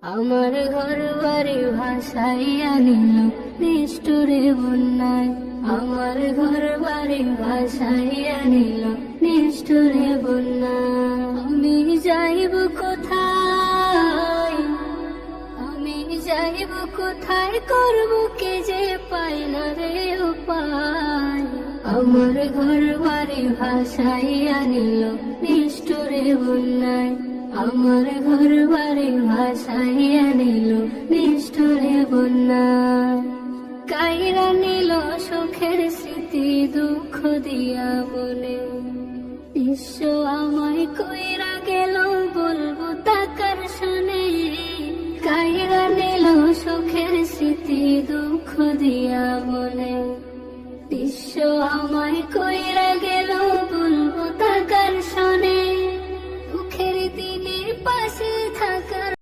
আমার ঘর বাড়ি ভাসাইয়া নিল নিষ্ঠুরে বন্যায়। আমার ঘর বাড়ি ভাসাইয়া নিল নিষ্ঠুরে বন্যায়। আমি যাইব কোথায়, আমি যাইব কোথায়, করব কে যে পাই না রে উপায়। আমার ঘর বাড়ি ভাসাইয়া নিল নিষ্ঠুরে বন্যায়। আমার ঘর বাড়ি ভাসাইয়া নিল নিষ্ঠুরে বন্যায়। কাইরা নিল সুখের স্মৃতি দুঃখ দিয়া বলে, বিশ্ব আমায় কইরা গেল বলবো তাকার শুনে। কাইরা নিল সুখের স্মৃতি দুঃখ দিয়া বলে, বিশ্ব আমায় কইরা গেল